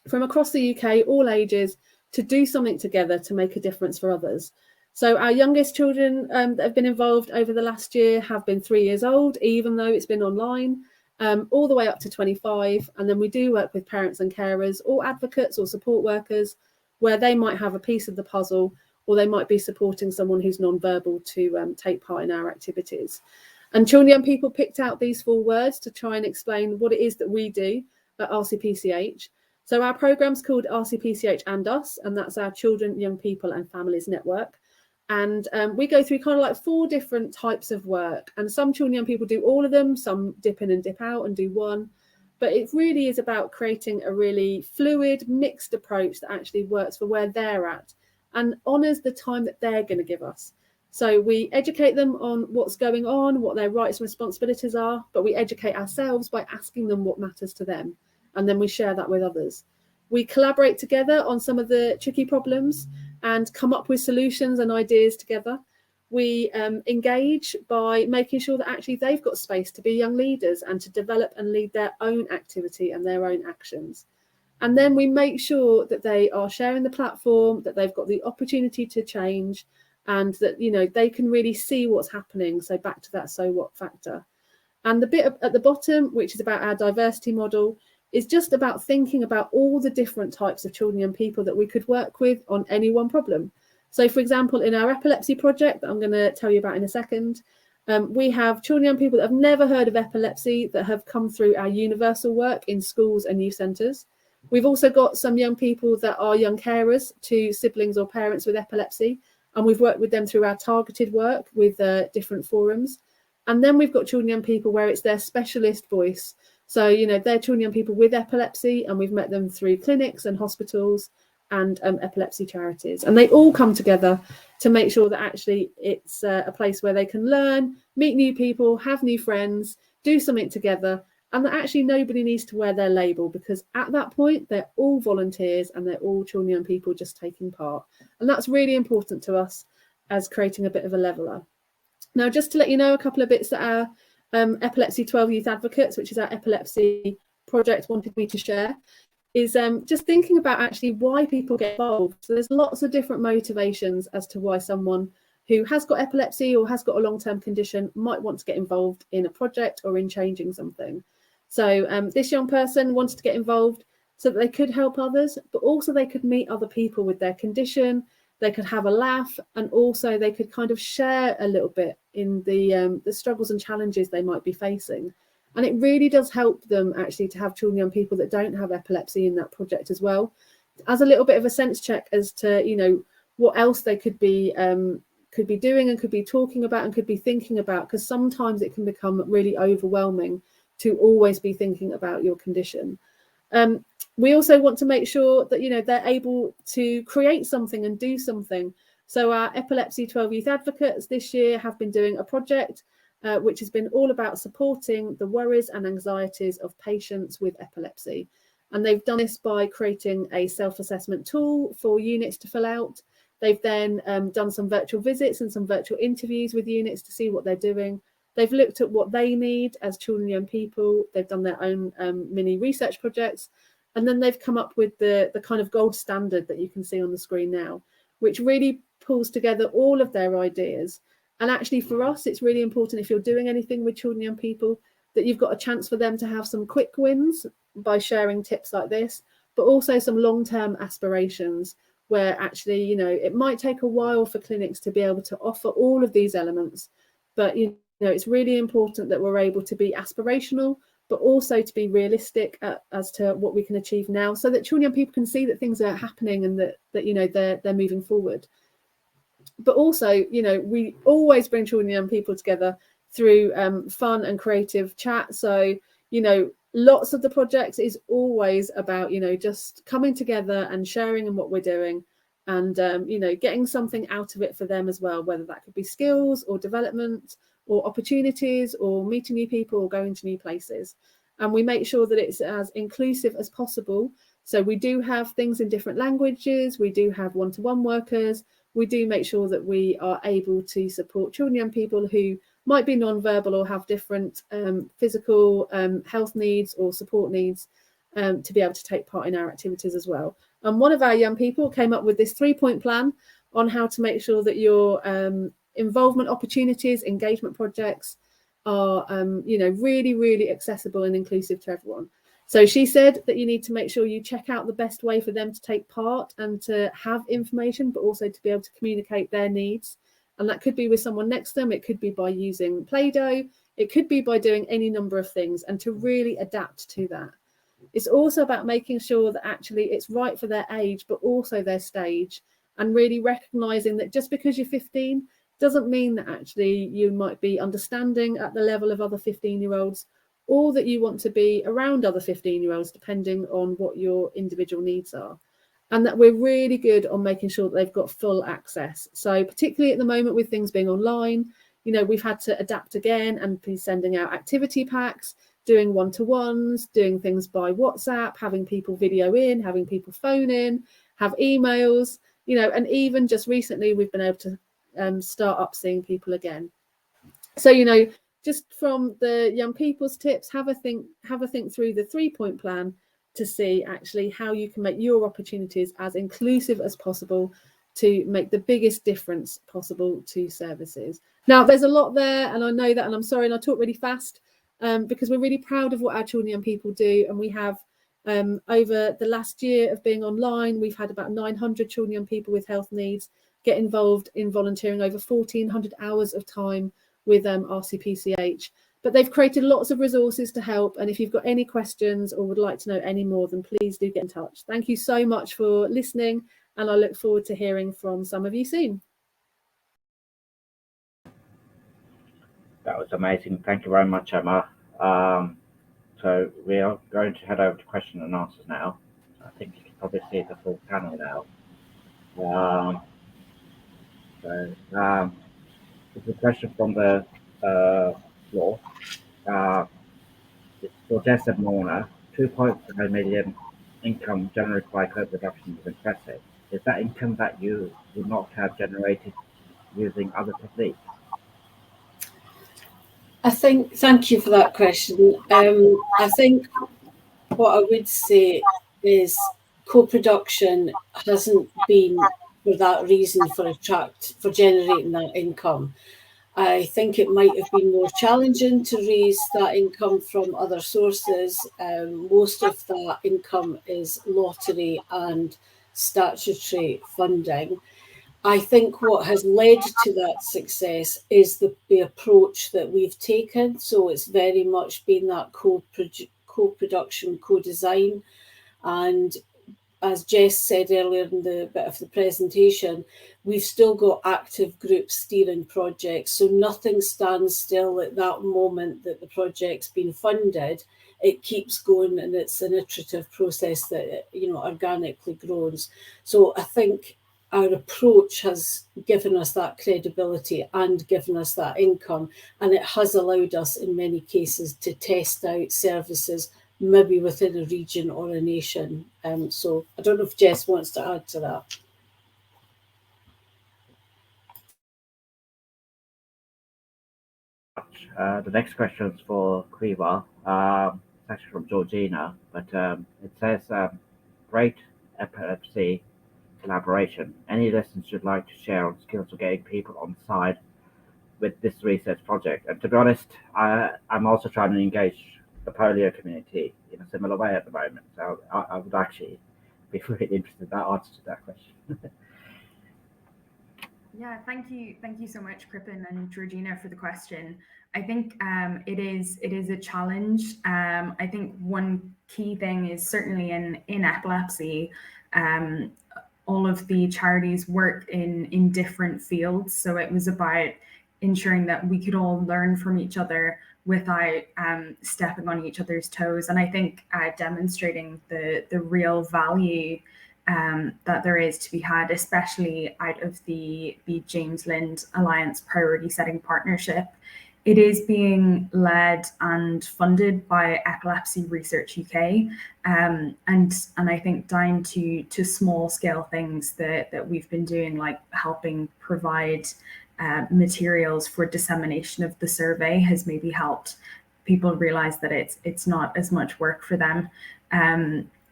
from across the UK, all ages, to do something together to make a difference for others. So our youngest children that have been involved over the last year have been 3 years old, even though it's been online, all the way up to 25. And then we do work with parents and carers or advocates or support workers where they might have a piece of the puzzle, or they might be supporting someone who's non-verbal to take part in our activities. And children and young people picked out these 4 words to try and explain what it is that we do at RCPCH. So our program's called RCPCH and Us, and that's our Children, Young People and Families Network. And we go through kind of like 4 different types of work, and some children and young people do all of them, some dip in and dip out and do one. But it really is about creating a really fluid, mixed approach that actually works for where they're at and honours the time that they're going to give us. So we educate them on what's going on, what their rights and responsibilities are, but we educate ourselves by asking them what matters to them. And then we share that with others. We collaborate together on some of the tricky problems and come up with solutions and ideas together. We engage by making sure that actually they've got space to be young leaders and to develop and lead their own activity and their own actions. And then we make sure that they are sharing the platform, that they've got the opportunity to change, and that they can really see what's happening. So back to that so what factor. And the bit at the bottom, which is about our diversity model, is just about thinking about all the different types of children and young people that we could work with on any one problem. So, for example, in our epilepsy project that I'm going to tell you about in a second, we have children and young people that have never heard of epilepsy that have come through our universal work in schools and youth centres. We've also got some young people that are young carers to siblings or parents with epilepsy, and we've worked with them through our targeted work with different forums. And then we've got children and young people where it's their specialist voice. So, they're children and young people with epilepsy, and we've met them through clinics and hospitals and epilepsy charities. And they all come together to make sure that actually it's a place where they can learn, meet new people, have new friends, do something together, and that actually nobody needs to wear their label, because at that point, they're all volunteers and they're all children and young people just taking part. And that's really important to us as creating a bit of a leveller. Now, just to let you know a couple of bits that our Epilepsy 12 Youth Advocates, which is our epilepsy project, wanted me to share, is just thinking about actually why people get involved. So there's lots of different motivations as to why someone who has got epilepsy or has got a long-term condition might want to get involved in a project or in changing something. So this young person wanted to get involved so that they could help others, but also they could meet other people with their condition, they could have a laugh, and also they could kind of share a little bit in the struggles and challenges they might be facing. And it really does help them actually to have children and young people that don't have epilepsy in that project as well, as a little bit of a sense check as to what else they could be doing and could be talking about and could be thinking about, because sometimes it can become really overwhelming to always be thinking about your condition. We also want to make sure that they're able to create something and do something. So our Epilepsy 12 Youth Advocates this year have been doing a project which has been all about supporting the worries and anxieties of patients with epilepsy. And they've done this by creating a self-assessment tool for units to fill out. They've then done some virtual visits and some virtual interviews with units to see what they're doing. They've looked at what they need as children and young people. They've done their own mini research projects. And then they've come up with the kind of gold standard that you can see on the screen now, which really pulls together all of their ideas. And actually for us, it's really important if you're doing anything with children and young people that you've got a chance for them to have some quick wins by sharing tips like this, but also some long-term aspirations where actually, you know, it might take a while for clinics to be able to offer all of these elements. But, you know, it's really important that we're able to be aspirational, but also to be realistic as to what we can achieve now, so that children and young people can see that things are happening and that you know, they're moving forward. But also, you know, we always bring children and young people together through fun and creative chat. So, you know, lots of the projects is always about, you know, just coming together and sharing in what we're doing and, you know, getting something out of it for them as well, whether that could be skills or development or opportunities or meeting new people or going to new places. And we make sure that it's as inclusive as possible. So we do have things in different languages. We do have one-to-one workers. We do make sure that we are able to support children and young people who might be non-verbal or have different physical health needs or support needs to be able to take part in our activities as well. And one of our young people came up with this 3-point plan on how to make sure that your involvement opportunities, engagement projects are, you know, really, really accessible and inclusive to everyone. So she said that you need to make sure you check out the best way for them to take part and to have information, but also to be able to communicate their needs. And that could be with someone next to them. It could be by using Play-Doh. It could be by doing any number of things and to really adapt to that. It's also about making sure that actually it's right for their age, but also their stage, and really recognizing that just because you're 15 doesn't mean that actually you might be understanding at the level of other 15-year-olds, or that you want to be around other 15-year-olds, depending on what your individual needs are. And that we're really good on making sure that they've got full access. So particularly at the moment with things being online, you know, we've had to adapt again and be sending out activity packs, doing one-to-ones, doing things by WhatsApp, having people video in, having people phone in, have emails, you know, and even just recently we've been able to start up seeing people again. So, you know, just from the young people's tips, have a think through the 3-point plan to see actually how you can make your opportunities as inclusive as possible to make the biggest difference possible to services. Now, there's a lot there, and I know that, and I'm sorry, and I talk really fast because we're really proud of what our children and young people do. And we have, over the last year of being online, we've had about 900 children and young people with health needs get involved in volunteering, over 1,400 hours of time with RCPCH. But they've created lots of resources to help. And if you've got any questions or would like to know any more, then please do get in touch. Thank you so much for listening. And I look forward to hearing from some of you soon. That was amazing. Thank you very much, Emma. So we are going to head over to question and answers now. I think you can probably see the full panel now. There's a question from the floor. It's for Jess and Morna. 2.5 million income generated by co-production is impressive. Is that income that you would not have generated using other techniques? Thank you for that question. I think what I would say is co-production hasn't been for that reason for generating that income. I think it might have been more challenging to raise that income from other sources. Most of that income is lottery and statutory funding. I think what has led to that success is the approach that we've taken. So it's very much been that co-production, co-design. And as Jess said earlier in the bit of the presentation, we've still got active groups steering projects. So nothing stands still at that moment that the project's been funded. It keeps going, and it's an iterative process that, you know, organically grows. So I think our approach has given us that credibility and given us that income, and it has allowed us in many cases to test out services maybe within a region or a nation. So I don't know if Jess wants to add to that. much. The next question is for Kriva. It's actually from Georgina, but it says, great epilepsy collaboration. Any lessons you'd like to share on skills for getting people on side with this research project? And to be honest, I'm also trying to engage the polio community in a similar way at the moment. So I would actually be really interested in that answer to that question. Yeah, thank you so much, Kripen and Georgina, for the question. I think it is a challenge. I think one key thing is certainly in epilepsy, all of the charities work in different fields. So it was about ensuring that we could all learn from each other without stepping on each other's toes. And I think demonstrating the real value that there is to be had, especially out of the James Lind Alliance Priority Setting Partnership. It is being led and funded by Epilepsy Research UK, and I think down to small scale things that we've been doing, like helping provide materials for dissemination of the survey, has maybe helped people realize that it's not as much work for them.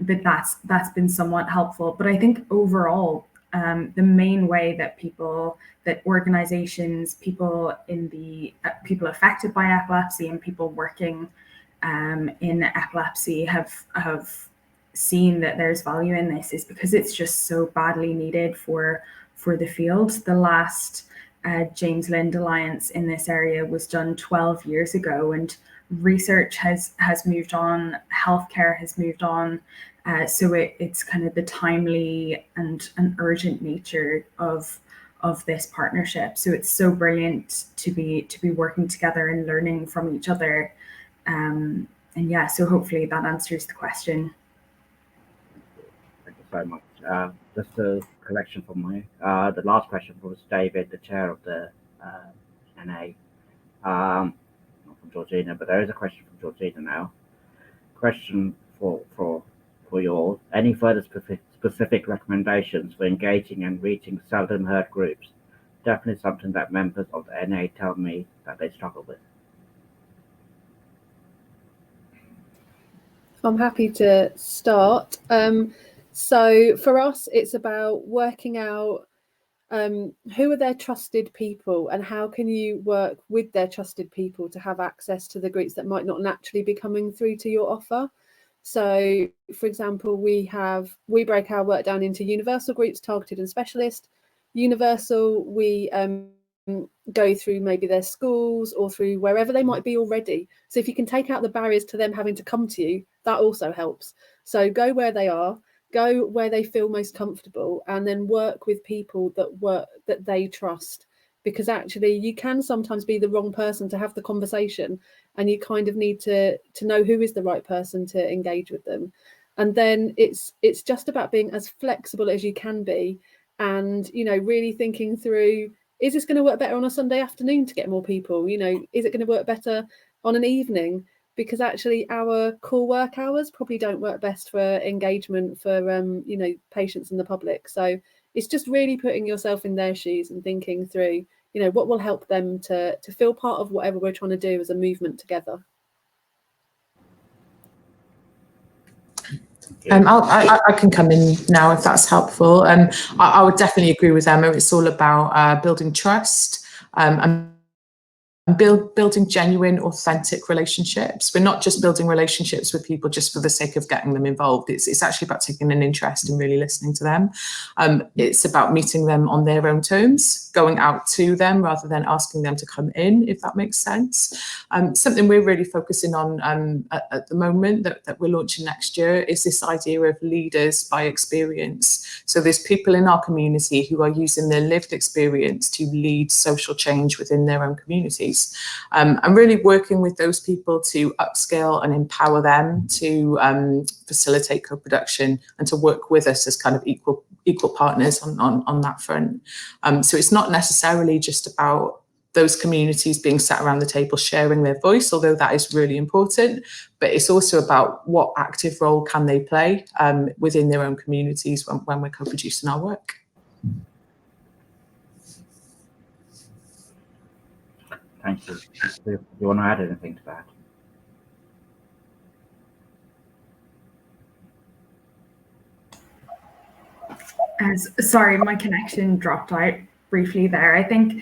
But that's been somewhat helpful. But I think overall, the main way that organizations, people affected by epilepsy and people working in epilepsy have seen that there's value in this is because it's just so badly needed for the field. The last James Lind Alliance in this area was done 12 years ago, and research has moved on, healthcare has moved on. So it's kind of the timely and an urgent nature of this partnership. So it's so brilliant to be working together and learning from each other. And yeah, so hopefully that answers the question. Thank you so much. Just a collection from me. The last question was David, the chair of the NA. Not from Georgina, but there is a question from Georgina now. Question for you all. Any further specific recommendations for engaging and reaching seldom heard groups? Definitely something that members of the NA tell me that they struggle with. I'm happy to start. So for us, it's about working out who are their trusted people and how can you work with their trusted people to have access to the groups that might not naturally be coming through to your offer. So, for example, we break our work down into universal groups, targeted and specialist. Universal, we go through maybe their schools or through wherever they might be already. So if you can take out the barriers to them having to come to you, that also helps. So go where they are, go where they feel most comfortable, and then work with people that they trust. Because actually you can sometimes be the wrong person to have the conversation, and you kind of need to know who is the right person to engage with them. And then it's just about being as flexible as you can be, and really thinking through, is this going to work better on a Sunday afternoon to get more people? Is it going to work better on an evening? Because actually our core work hours probably don't work best for engagement for patients and the public. So it's just really putting yourself in their shoes and thinking through, what will help them to feel part of whatever we're trying to do as a movement together. I can come in now if that's helpful. I would definitely agree with Emma. It's all about building trust and building genuine, authentic relationships. We're not just building relationships with people just for the sake of getting them involved. It's actually about taking an interest and really listening to them. It's about meeting them on their own terms, going out to them rather than asking them to come in, if that makes sense. Something we're really focusing on at the moment that we're launching next year is this idea of leaders by experience. So there's people in our community who are using their lived experience to lead social change within their own communities. And really working with those people to upscale and empower them to facilitate co-production and to work with us as kind of equal partners on that front. So it's not necessarily just about those communities being sat around the table sharing their voice, although that is really important, but it's also about what active role can they play within their own communities when we're co-producing our work. thank you. Do you want to add anything to that? Sorry, my connection dropped out briefly there. I think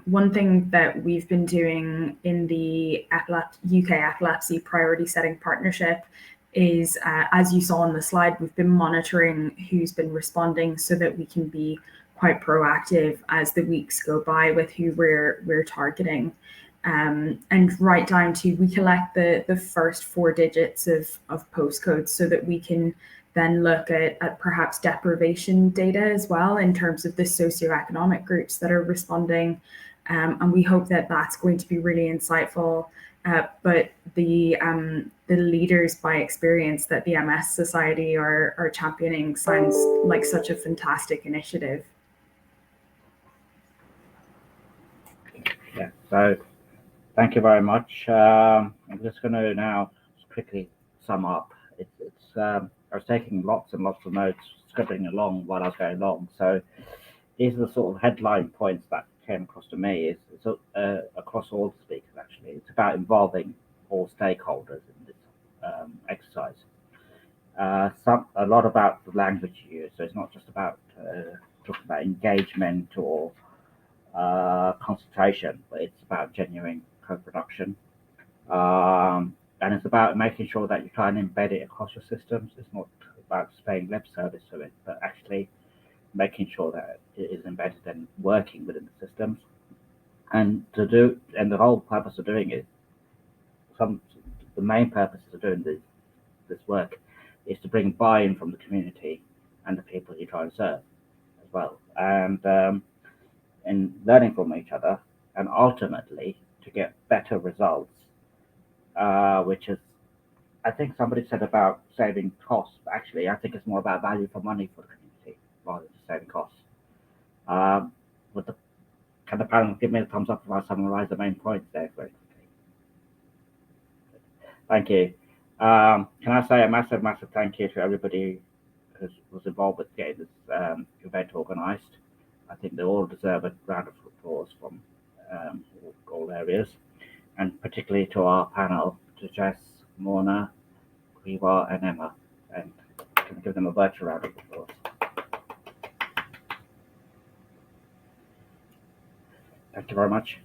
one thing that we've been doing in the UK Epilepsy Priority Setting Partnership is, as you saw on the slide, we've been monitoring who's been responding so that we can be quite proactive as the weeks go by with who we're targeting. And right down to, we collect the first 4 digits of postcodes so that we can then look at perhaps deprivation data as well in terms of the socioeconomic groups that are responding. And we hope that that's going to be really insightful. But the leaders by experience that the MS Society are championing sounds like such a fantastic initiative. Yeah, so thank you very much. I'm just going to now quickly sum up. I was taking lots and lots of notes, scribbling along while I was going along. So these are the sort of headline points that came across to me. It's across all the speakers, actually. It's about involving all stakeholders in this exercise. A lot about the language you use. So it's not just about talking about engagement or concentration, but it's about genuine co-production. And it's about making sure that you try and embed it across your systems. It's not about just paying lip service to it, but actually making sure that it is embedded and working within the systems. And the whole purpose of doing it, the main purpose of doing this work is to bring buy-in from the community and the people you try and serve as well. And in learning from each other, and ultimately to get better results, which is, I think somebody said about saving costs. Actually, I think it's more about value for money for the community rather than just saving costs. Can the panel give me a thumbs up if I summarize the main points there very quickly? Thank you. Can I say a massive, massive thank you to everybody who was involved with getting this event organized. I think they all deserve a round of applause from all areas, and particularly to our panel, to Jess, Morna, Kripen, and Emma, and can give them a virtual round of applause. Thank you very much.